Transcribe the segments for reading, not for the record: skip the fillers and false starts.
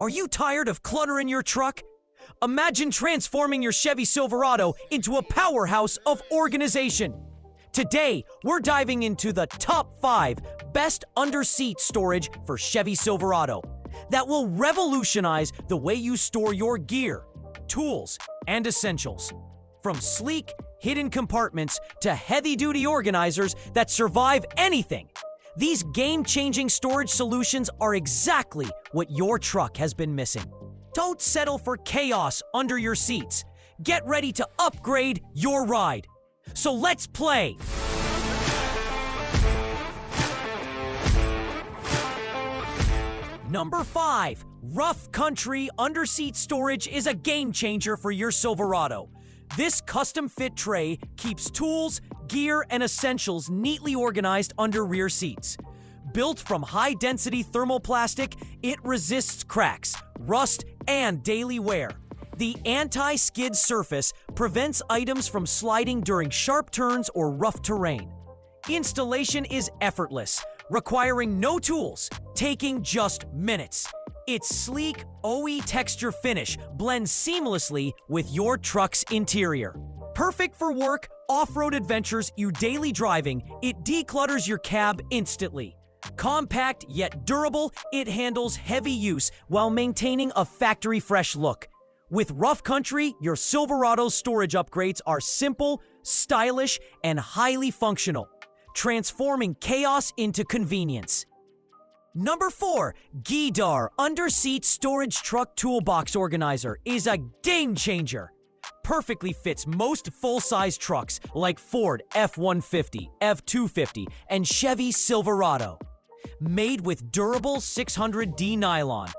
Are you tired of clutter in your truck? Imagine transforming your Chevy Silverado into a powerhouse of organization. Today, we're diving into the top 5 best under-seat storage for Chevy Silverado that will revolutionize the way you store your gear, tools, and essentials. From sleek, hidden compartments to heavy-duty organizers that survive anything, these game-changing storage solutions are exactly what your truck has been missing. Don't settle for chaos under your seats. Get ready to upgrade your ride. So let's play! Number 5. Rough Country Underseat Storage is a game changer for your Silverado. This custom-fit tray keeps tools, gear, and essentials neatly organized under rear seats. Built from high-density thermoplastic, it resists cracks, rust, and daily wear. The anti-skid surface prevents items from sliding during sharp turns or rough terrain. Installation is effortless, requiring no tools, taking just minutes. Its sleek, OE texture finish blends seamlessly with your truck's interior. Perfect for work, off-road adventures, your daily driving, it declutters your cab instantly. Compact yet durable, it handles heavy use while maintaining a factory-fresh look. With Rough Country, your Silverado's storage upgrades are simple, stylish, and highly functional, transforming chaos into convenience. Number 4. Geedar Underseat Storage Truck Toolbox Organizer is a game changer. Perfectly fits most full-size trucks like Ford F-150, F-250, and Chevy Silverado. Made with durable 600D nylon,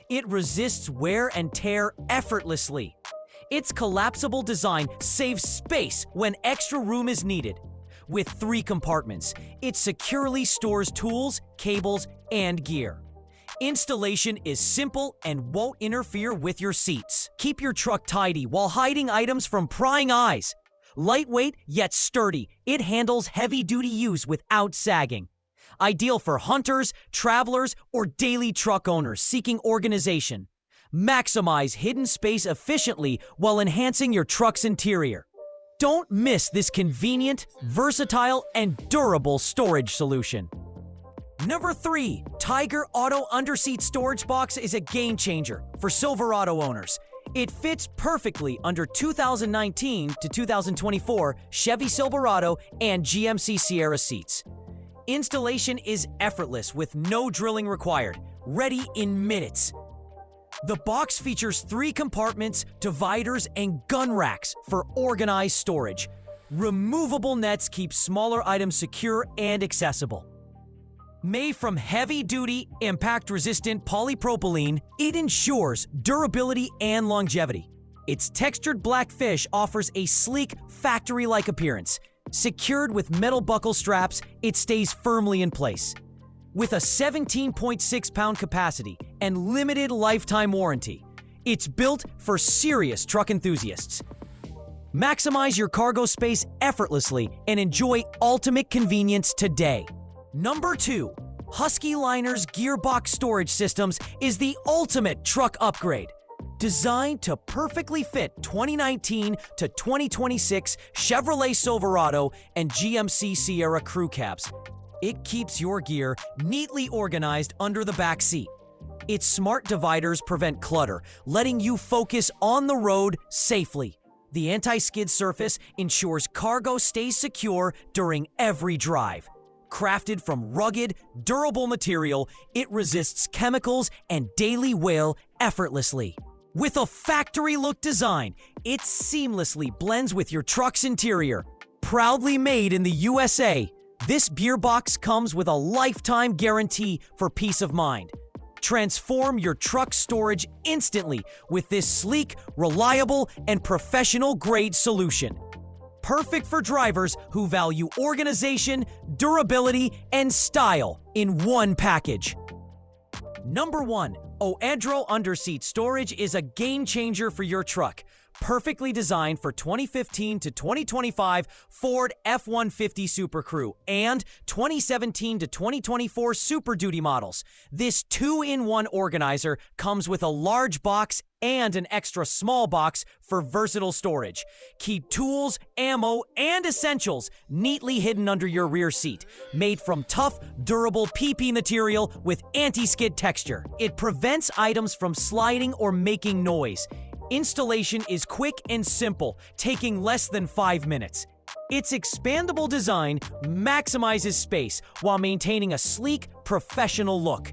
it resists wear and tear effortlessly. Its collapsible design saves space when extra room is needed. With 3 compartments, it securely stores tools, cables, and gear. Installation is simple and won't interfere with your seats. Keep your truck tidy while hiding items from prying eyes. Lightweight yet sturdy, it handles heavy-duty use without sagging. Ideal for hunters, travelers, or daily truck owners seeking organization. Maximize hidden space efficiently while enhancing your truck's interior. Don't miss this convenient, versatile, and durable storage solution. Number 3. Tiger Auto Underseat Storage Box is a game changer for Silverado owners. It fits perfectly under 2019 to 2024 Chevy Silverado and GMC Sierra seats. Installation is effortless with no drilling required, ready in minutes. The box features 3 compartments, dividers, and gun racks for organized storage. Removable nets keep smaller items secure and accessible. Made from heavy-duty, impact-resistant polypropylene, it ensures durability and longevity. Its textured black fish offers a sleek, factory-like appearance. Secured with metal buckle straps, it stays firmly in place. With a 17.6-pound capacity and limited lifetime warranty, it's built for serious truck enthusiasts. Maximize your cargo space effortlessly and enjoy ultimate convenience today. Number 2. Husky Liner's Gearbox Storage Systems is the ultimate truck upgrade. Designed to perfectly fit 2019 to 2026 Chevrolet Silverado and GMC Sierra crew cabs, it keeps your gear neatly organized under the back seat. Its smart dividers prevent clutter, letting you focus on the road safely. The anti-skid surface ensures cargo stays secure during every drive. Crafted from rugged, durable material, it resists chemicals and daily wear effortlessly. With a factory-look design, it seamlessly blends with your truck's interior. Proudly made in the USA, this gearbox comes with a lifetime guarantee for peace of mind. Transform your truck storage instantly with this sleek, reliable, and professional-grade solution. Perfect for drivers who value organization, durability, and style in one package. Number 1. Oedro Underseat Storage is a game changer for your truck. perfectly designed for 2015 to 2025 Ford F-150 Super Crew and 2017 to 2024 Super Duty models. This 2-in-1 organizer comes with a large box and an extra small box for versatile storage. Keep tools, ammo, and essentials neatly hidden under your rear seat. Made from tough, durable PP material with anti-skid texture. It prevents items from sliding or making noise. Installation is quick and simple, taking less than 5 minutes. Its expandable design maximizes space while maintaining a sleek, professional look.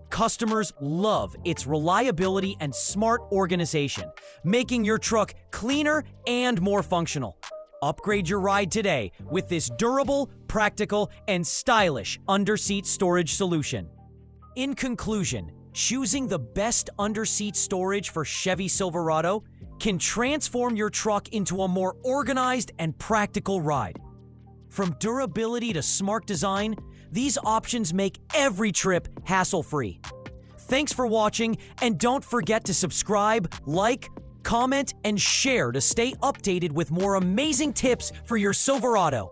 Customers love its reliability and smart organization, making your truck cleaner and more functional. Upgrade your ride today with this durable, practical, and stylish underseat storage solution. In conclusion, choosing the best underseat storage for Chevy Silverado can transform your truck into a more organized and practical ride. From durability to smart design, these options make every trip hassle-free. Thanks for watching, and don't forget to subscribe, like, comment, and share to stay updated with more amazing tips for your Silverado.